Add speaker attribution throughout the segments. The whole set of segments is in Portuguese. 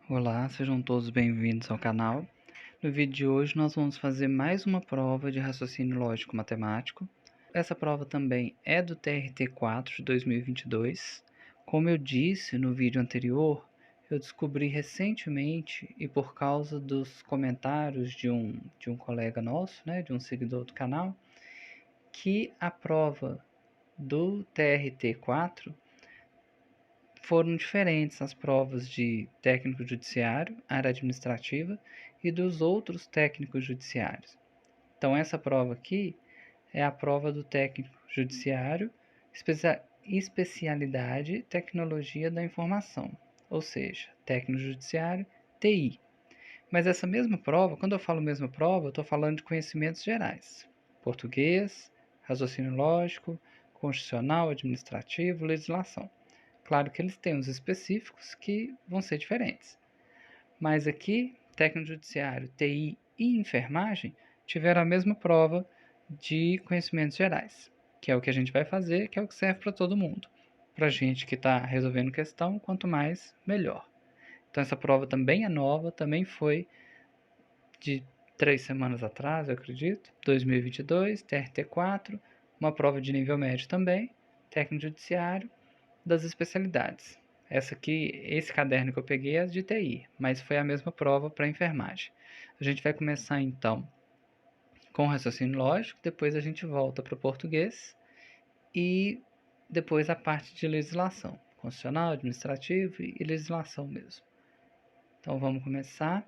Speaker 1: Olá, sejam todos bem-vindos ao canal. No vídeo de hoje nós vamos fazer mais uma prova de raciocínio lógico matemático. Essa prova também é do TRT4 de 2022. Como eu disse no vídeo anterior, eu descobri recentemente e por causa dos comentários de um colega nosso, de um seguidor do canal, que a prova do TRT4 foram diferentes as provas de técnico judiciário, área administrativa e dos outros técnicos judiciários. Então, essa prova aqui é a prova do técnico judiciário, especialidade tecnologia da informação, ou seja, técnico judiciário, TI. Mas essa mesma prova, quando eu falo mesma prova, eu estou falando de conhecimentos gerais: português, raciocínio lógico, constitucional, administrativo, legislação. Claro que eles têm os específicos que vão ser diferentes. Mas aqui, técnico judiciário, TI e enfermagem tiveram a mesma prova de conhecimentos gerais, que é o que a gente vai fazer, que é o que serve para todo mundo. Para a gente que está resolvendo questão, quanto mais, melhor. Então essa prova também é nova, também foi de 3 semanas atrás, eu acredito, 2022, TRT4, uma prova de nível médio também, técnico judiciário, das especialidades. Essa aqui, esse caderno que eu peguei é de TI, mas foi a mesma prova para enfermagem. A gente vai começar então com raciocínio lógico, depois a gente volta para o português e depois a parte de legislação, constitucional, administrativo e legislação mesmo. Então vamos começar.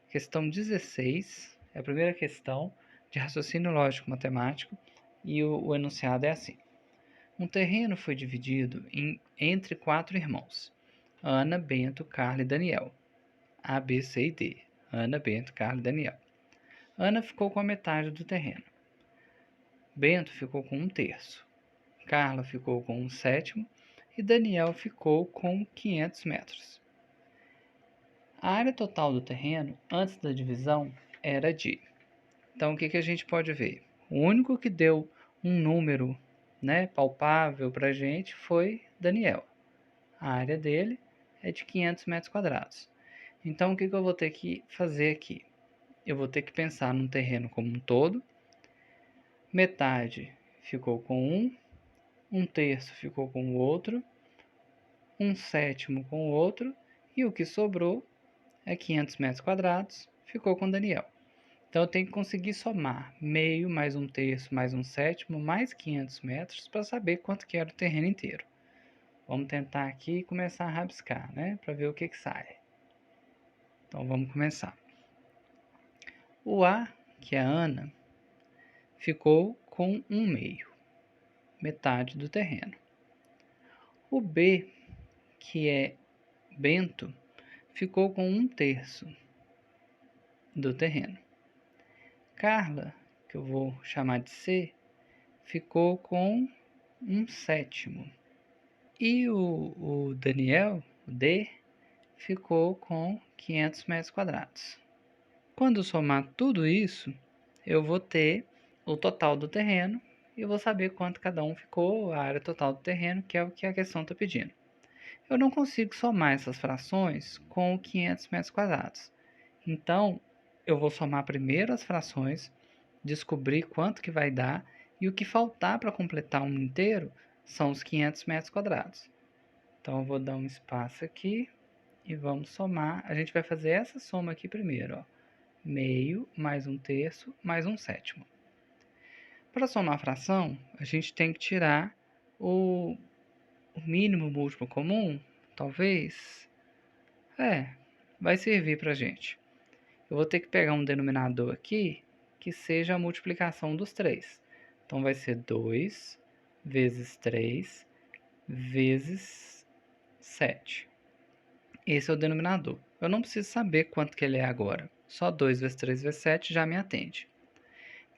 Speaker 1: Questão 16 é a primeira questão de raciocínio lógico matemático e o enunciado é assim: um terreno foi dividido entre 4 irmãos: Ana, Bento, Carla e Daniel. A, B, C e D. Ana, Bento, Carla e Daniel. Ana ficou com a metade do terreno. Bento ficou com 1/3. Carla ficou com 1/7 e Daniel ficou com 500 metros. A área total do terreno, antes da divisão, era de... Então, o que a gente pode ver? O único que deu um número, palpável para a gente foi Daniel. A área dele é de 500 metros quadrados. Então, o que eu vou ter que fazer aqui? Eu vou ter que pensar num terreno como um todo. Metade ficou com 1/3 ficou com o outro, 1/7 com o outro, e o que sobrou é 500 metros quadrados, ficou com Daniel. Então, eu tenho que conseguir somar meio mais 1/3 mais 1/7 mais 500 metros para saber quanto que era o terreno inteiro. Vamos tentar aqui começar a rabiscar, para ver o que sai. Então, vamos começar. O A, que é a Ana, ficou com 1/2, metade do terreno. O B, que é Bento, ficou com 1/3 do terreno. Carla, que eu vou chamar de C, ficou com 1/7. E o Daniel, o D, ficou com 500 metros quadrados. Quando somar tudo isso, eu vou ter o total do terreno e vou saber quanto cada um ficou, a área total do terreno, que é o que a questão está pedindo. Eu não consigo somar essas frações com 500 metros quadrados. Então, eu vou somar primeiro as frações, descobrir quanto que vai dar, e o que faltar para completar um inteiro são os 500 metros quadrados. Então, eu vou dar um espaço aqui e vamos somar. A gente vai fazer essa soma aqui primeiro, ó. Meio mais 1/3 mais 1/7. Para somar a fração, a gente tem que tirar o mínimo múltiplo comum, talvez. Vai servir para a gente. Eu vou ter que pegar um denominador aqui que seja a multiplicação dos 3. Então, vai ser 2 vezes 3 vezes 7. Esse é o denominador. Eu não preciso saber quanto que ele é agora. Só 2 vezes 3 vezes 7 já me atende.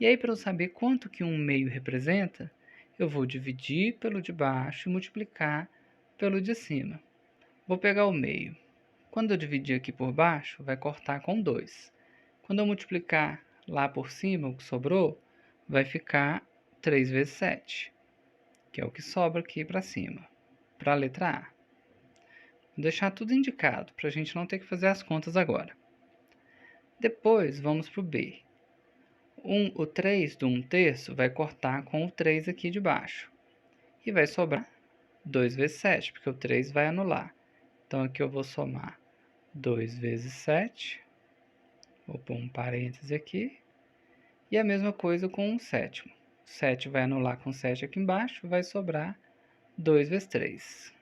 Speaker 1: E aí, para eu saber quanto que 1/2 representa, eu vou dividir pelo de baixo e multiplicar pelo de cima. Vou pegar o meio. Quando eu dividir aqui por baixo, vai cortar com 2. Quando eu multiplicar lá por cima, o que sobrou, vai ficar 3 vezes 7, que é o que sobra aqui para cima, para a letra A. Vou deixar tudo indicado, para a gente não ter que fazer as contas agora. Depois, vamos para o B. O 3 do 1/3 vai cortar com o 3 aqui de baixo. E vai sobrar 2 vezes 7, porque o 3 vai anular. Então, aqui eu vou somar 2 vezes 7. Vou pôr um parêntese aqui. E a mesma coisa com o sétimo. 7 vai anular com 7 aqui embaixo, vai sobrar 2 vezes 3.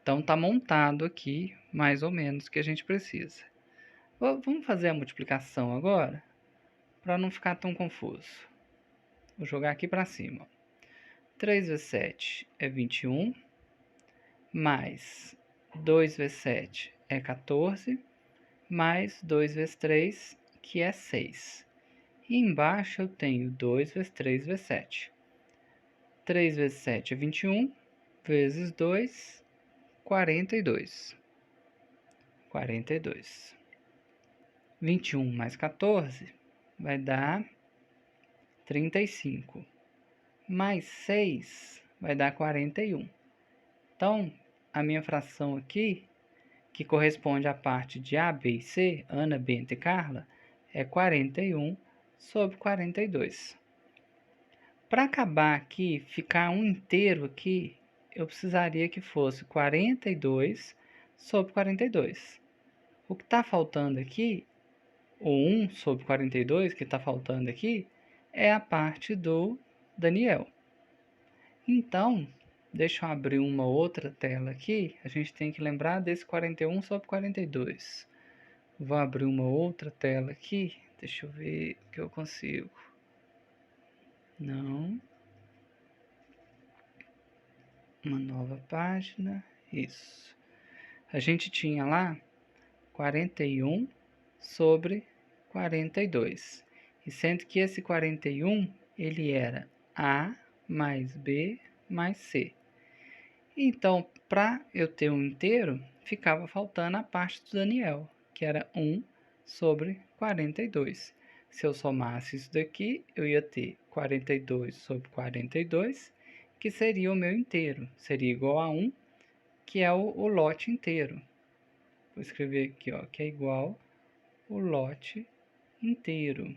Speaker 1: Então, está montado aqui, mais ou menos, o que a gente precisa. Vamos fazer a multiplicação agora, para não ficar tão confuso. Vou jogar aqui para cima. 3 vezes 7 é 21, mais 2 vezes 7 é 14, mais 2 vezes 3, que é 6. E embaixo eu tenho 2 vezes 3 vezes 7. 3 vezes 7 é 21, vezes 2, 42. 42. 21 mais 14 vai dar 35. Mais 6 vai dar 41. Então, a minha fração aqui, que corresponde à parte de A, B e C, Ana, Benta e Carla, é 41 sobre 42. Para acabar aqui, ficar um inteiro aqui, eu precisaria que fosse 42 sobre 42. O que está faltando aqui, o 1 sobre 42 que está faltando aqui, é a parte do Daniel. Então, deixa eu abrir uma outra tela aqui. A gente tem que lembrar desse 41 sobre 42. Vou abrir uma outra tela aqui. Deixa eu ver o que eu consigo. Não. Uma nova página. Isso. A gente tinha lá 41 sobre 42. E sendo que esse 41, ele era A mais B mais C. Então, para eu ter um inteiro, ficava faltando a parte do Daniel, que era 1 sobre 42. Se eu somasse isso daqui, eu ia ter 42 sobre 42, que seria o meu inteiro. Seria igual a 1, que é o lote inteiro. Vou escrever aqui, ó, que é igual o lote inteiro.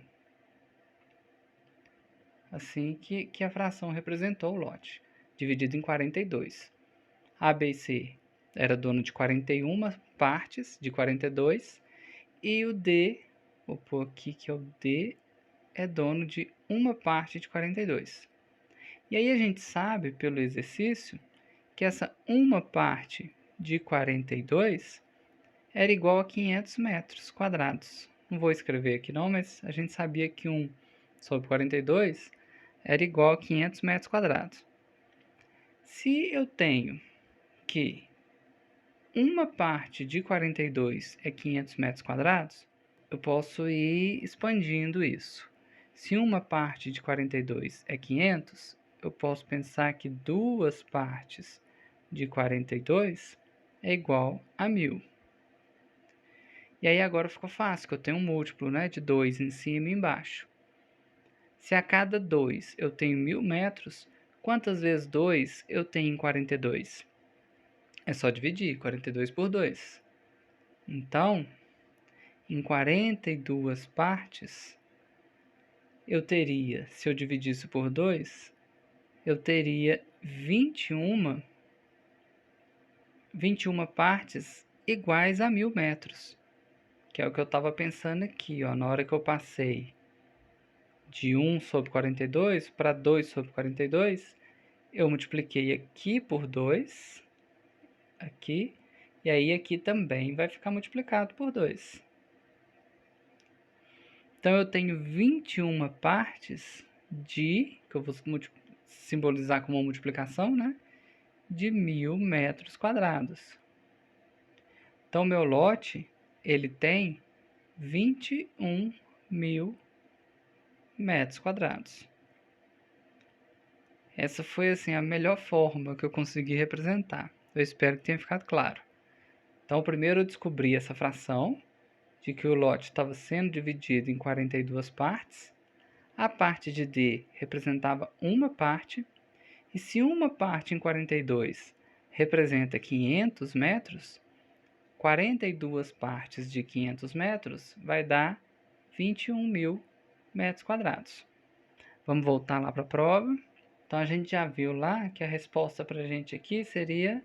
Speaker 1: Assim que a fração representou o lote, dividido em 42. A, B e C era dono de 41 partes de 42. E o D, vou pôr aqui que é o D, é dono de uma parte de 42. E aí a gente sabe, pelo exercício, que essa uma parte de 42 era igual a 500 metros quadrados. Não vou escrever aqui não, mas a gente sabia que 1 sobre 42 era igual a 500 metros quadrados. Se eu tenho que uma parte de 42 é 500 metros quadrados, eu posso ir expandindo isso. Se uma parte de 42 é 500, eu posso pensar que duas partes de 42 é igual a 1000. E aí agora ficou fácil, que eu tenho um múltiplo, né, de 2 em cima e embaixo. Se a cada 2 eu tenho 1000 metros, quantas vezes 2 eu tenho em 42? É só dividir 42 por 2. Então, em 42 partes, eu teria, se eu dividisse por 2, eu teria 21 partes iguais a 1000 metros. Que é o que eu estava pensando aqui, ó, na hora que eu passei de 1 sobre 42 para 2 sobre 42, eu multipliquei aqui por 2, aqui, e aí aqui também vai ficar multiplicado por 2. Então, eu tenho 21 partes que eu vou simbolizar como multiplicação, né? De 1000 metros quadrados. Então, meu lote, ele tem 21.000 metros quadrados. Essa foi, assim, a melhor forma que eu consegui representar. Eu espero que tenha ficado claro. Então, primeiro eu descobri essa fração, de que o lote estava sendo dividido em 42 partes. A parte de D representava uma parte, E se uma parte em 42 representa 500 metros, 42 partes de 500 metros vai dar 21.000 metros quadrados. Vamos voltar lá para a prova. Então, a gente já viu lá que a resposta para a gente aqui seria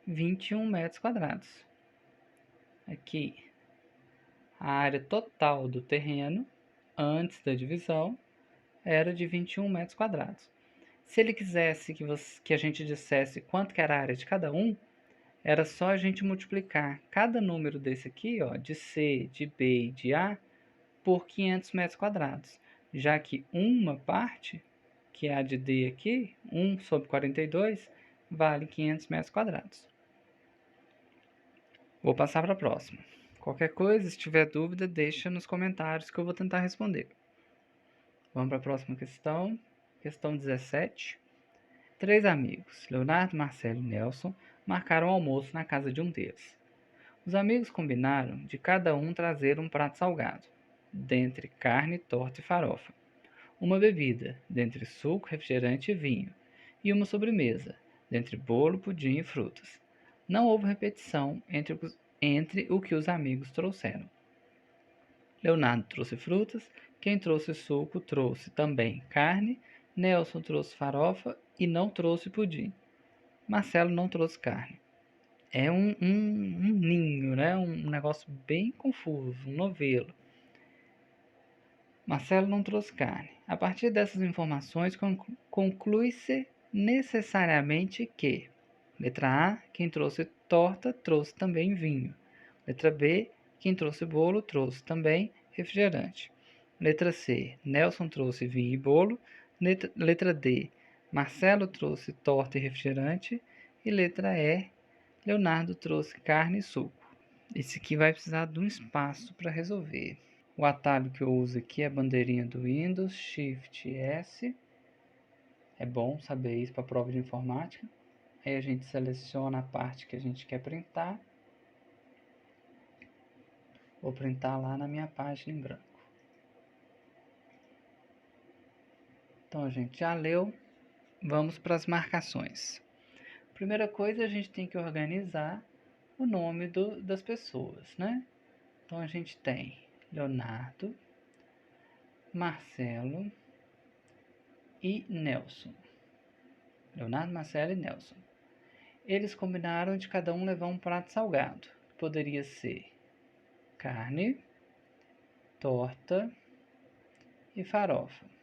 Speaker 1: 21 metros quadrados. Aqui, a área total do terreno, antes da divisão, era de 21 metros quadrados. Se ele quisesse que a gente dissesse quanto que era a área de cada um, era só a gente multiplicar cada número desse aqui, ó, de C, de B e de A, por 500 metros quadrados, já que uma parte, que é a de D aqui, 1 sobre 42, vale 500 metros quadrados. Vou passar para a próxima. Qualquer coisa, se tiver dúvida, deixa nos comentários que eu vou tentar responder. Vamos para a próxima questão. Questão 17. 3 amigos, Leonardo, Marcelo e Nelson, marcaram almoço na casa de um deles. Os amigos combinaram de cada um trazer um prato salgado, dentre carne, torta e farofa, uma bebida, dentre suco, refrigerante e vinho, e uma sobremesa, dentre bolo, pudim e frutas. Não houve repetição entre o que os amigos trouxeram. Leonardo trouxe frutas, quem trouxe suco trouxe também carne, Nelson trouxe farofa e não trouxe pudim. Marcelo não trouxe carne. É um ninho, né? Um negócio bem confuso, um novelo. Marcelo não trouxe carne. A partir dessas informações, conclui-se necessariamente que: letra A, quem trouxe torta trouxe também vinho. Letra B, quem trouxe bolo trouxe também refrigerante. Letra C, Nelson trouxe vinho e bolo. Letra D, Marcelo trouxe torta e refrigerante. E letra E, Leonardo trouxe carne e suco. Esse aqui vai precisar de um espaço para resolver. O atalho que eu uso aqui é a bandeirinha do Windows, Shift S. É bom saber isso para a prova de informática. Aí a gente seleciona a parte que a gente quer printar. Vou printar lá na minha página em branco. Então a gente já leu. Vamos para as marcações. Primeira coisa, a gente tem que organizar o nome das pessoas, né? Então a gente tem Leonardo, Marcelo e Nelson. Leonardo, Marcelo e Nelson. Eles combinaram de cada um levar um prato salgado. Poderia ser carne, torta e farofa.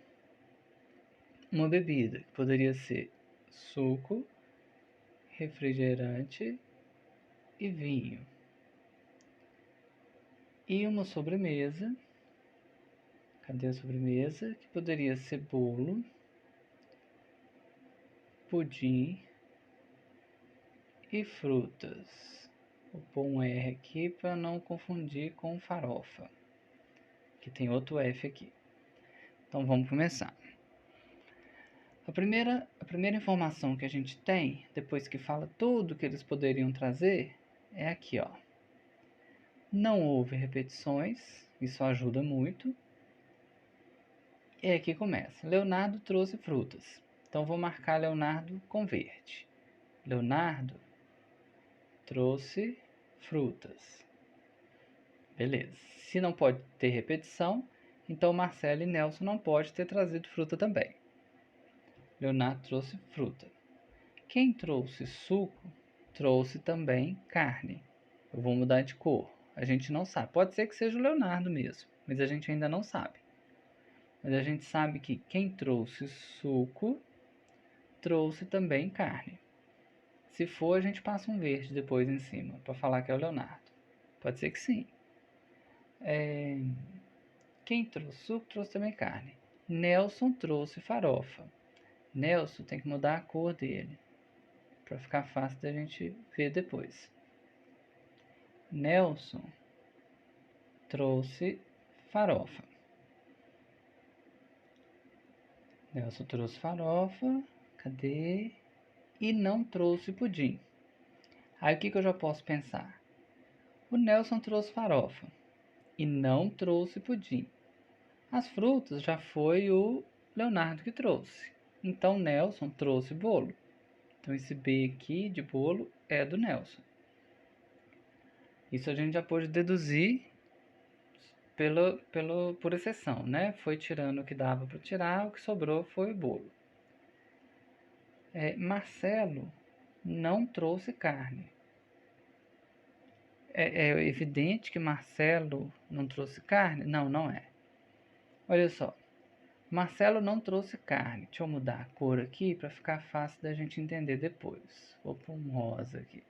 Speaker 1: Uma bebida, que poderia ser suco, refrigerante e vinho. E uma sobremesa, cadê a sobremesa? Que poderia ser bolo, pudim e frutas. Vou pôr um R aqui para não confundir com farofa, que tem outro F aqui. Então vamos começar. A primeira informação que a gente tem, depois que fala tudo que eles poderiam trazer, é aqui, ó. Não houve repetições, isso ajuda muito. E aqui começa. Leonardo trouxe frutas. Então vou marcar Leonardo com verde. Leonardo trouxe frutas. Beleza. Se não pode ter repetição, então Marcelo e Nelson não pode ter trazido fruta também. Leonardo trouxe fruta. Quem trouxe suco, trouxe também carne. Eu vou mudar de cor. A gente não sabe. Pode ser que seja o Leonardo mesmo, mas a gente ainda não sabe. Mas a gente sabe que quem trouxe suco, trouxe também carne. Se for, a gente passa um verde depois em cima, para falar que é o Leonardo. Pode ser que sim. Quem trouxe suco, trouxe também carne. Nelson trouxe farofa. Nelson tem que mudar a cor dele, para ficar fácil da gente ver depois. Nelson trouxe farofa. Nelson trouxe farofa. Cadê? E não trouxe pudim. Aí o que eu já posso pensar? O Nelson trouxe farofa e não trouxe pudim. As frutas já foi o Leonardo que trouxe. Então, Nelson trouxe bolo. Então, esse B aqui de bolo é do Nelson. Isso a gente já pôde deduzir por exceção, né? Foi tirando o que dava para tirar, o que sobrou foi o bolo. Marcelo não trouxe carne. É evidente que Marcelo não trouxe carne? Não, não é. Olha só. Marcelo não trouxe carne. Deixa eu mudar a cor aqui para ficar fácil da gente entender depois. Vou pôr um rosa aqui.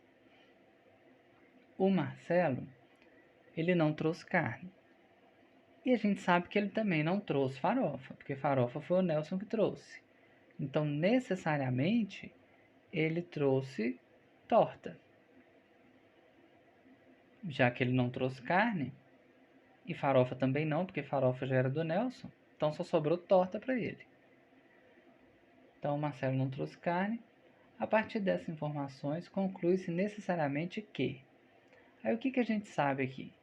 Speaker 1: O Marcelo, ele não trouxe carne. E a gente sabe que ele também não trouxe farofa, porque farofa foi o Nelson que trouxe. Então, necessariamente, ele trouxe torta. Já que ele não trouxe carne, e farofa também não, porque farofa já era do Nelson, então só sobrou torta para ele. Então, o Marcelo não trouxe carne. A partir dessas informações, conclui-se necessariamente que... Aí, o que a gente sabe aqui?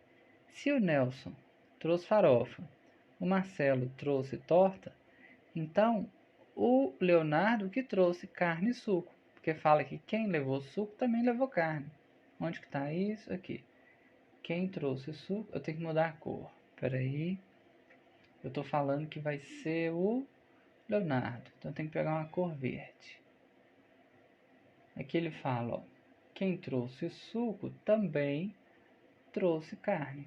Speaker 1: Se o Nelson trouxe farofa, o Marcelo trouxe torta, então o Leonardo que trouxe carne e suco, porque fala que quem levou suco também levou carne. Onde que está isso? Aqui. Quem trouxe suco... Eu tenho que mudar a cor. Espera aí. Eu estou falando que vai ser o Leonardo. Então eu tenho que pegar uma cor verde. Aqui ele fala, ó, quem trouxe suco também trouxe carne.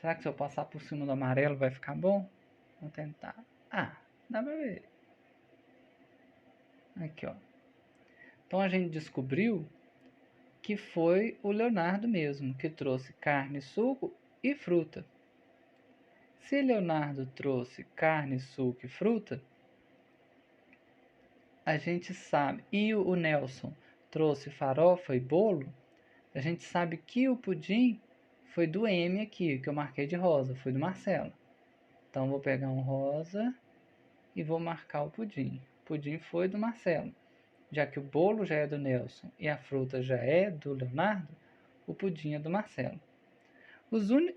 Speaker 1: Será que se eu passar por cima do amarelo vai ficar bom? Vamos tentar. Ah, dá pra ver. Aqui, ó. Então a gente descobriu que foi o Leonardo mesmo que trouxe carne, suco e fruta. Se Leonardo trouxe carne, suco e fruta, a gente sabe, e o Nelson trouxe farofa e bolo, a gente sabe que o pudim foi do M aqui, que eu marquei de rosa, foi do Marcelo. Então vou pegar um rosa e vou marcar o pudim. O pudim foi do Marcelo. Já que o bolo já é do Nelson e a fruta já é do Leonardo, o pudim é do Marcelo.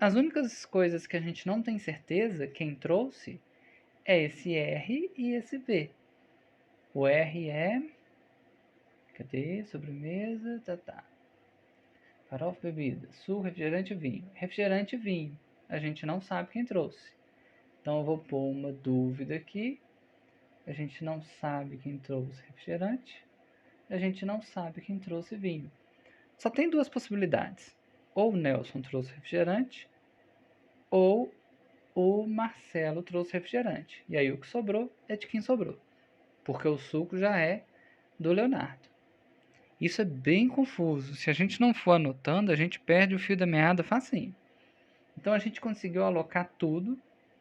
Speaker 1: As únicas coisas que a gente não tem certeza quem trouxe é esse R e esse V. O R é... Cadê? Sobremesa, tá. Farofa, bebida, suco, refrigerante, vinho. Refrigerante, vinho. A gente não sabe quem trouxe. Então eu vou pôr uma dúvida aqui. A gente não sabe quem trouxe refrigerante. A gente não sabe quem trouxe vinho. Só tem duas possibilidades. Ou o Nelson trouxe refrigerante, ou o Marcelo trouxe refrigerante. E aí o que sobrou é de quem sobrou. Porque o suco já é do Leonardo. Isso é bem confuso. Se a gente não for anotando, a gente perde o fio da meada facinho. Então a gente conseguiu alocar tudo,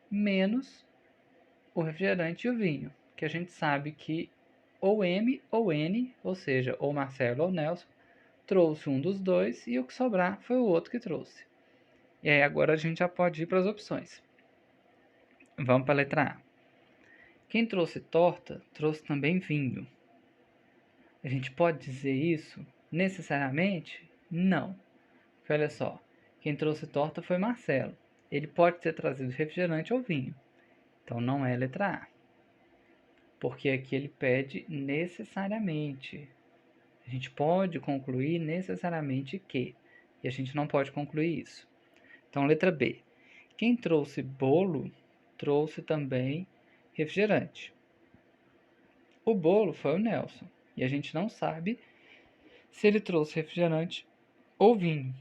Speaker 1: menos o refrigerante e o vinho. Que a gente sabe que ou M ou N, ou seja, ou Marcelo ou Nelson, trouxe um dos dois e o que sobrar foi o outro que trouxe. E aí agora a gente já pode ir para as opções. Vamos para a letra A. Quem trouxe torta, trouxe também vinho. A gente pode dizer isso necessariamente? Não. Porque olha só, quem trouxe torta foi Marcelo. Ele pode ter trazido refrigerante ou vinho. Então não é letra A. Porque aqui ele pede necessariamente. A gente pode concluir necessariamente que. E a gente não pode concluir isso. Então, letra B. Quem trouxe bolo, trouxe também refrigerante. O bolo foi o Nelson. E a gente não sabe se ele trouxe refrigerante ou vinho.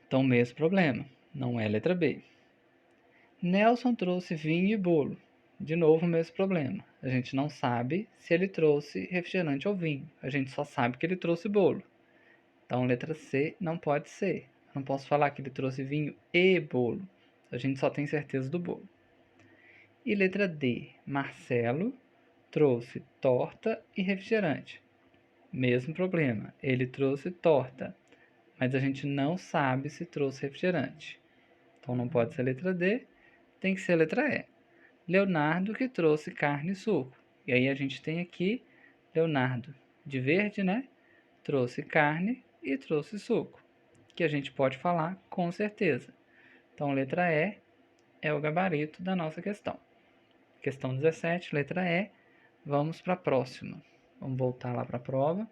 Speaker 1: Então, mesmo problema. Não é letra B. Nelson trouxe vinho e bolo. De novo, o mesmo problema. A gente não sabe se ele trouxe refrigerante ou vinho. A gente só sabe que ele trouxe bolo. Então, letra C não pode ser. Eu não posso falar que ele trouxe vinho e bolo. A gente só tem certeza do bolo. E letra D. Marcelo trouxe torta e refrigerante. Mesmo problema. Ele trouxe torta, mas a gente não sabe se trouxe refrigerante. Então, não pode ser letra D. Tem que ser letra E. Leonardo que trouxe carne e suco. E aí a gente tem aqui Leonardo de verde, né? Trouxe carne e trouxe suco, que a gente pode falar com certeza. Então, letra E é o gabarito da nossa questão. Questão 17, letra E. Vamos para a próxima. Vamos voltar lá para a prova.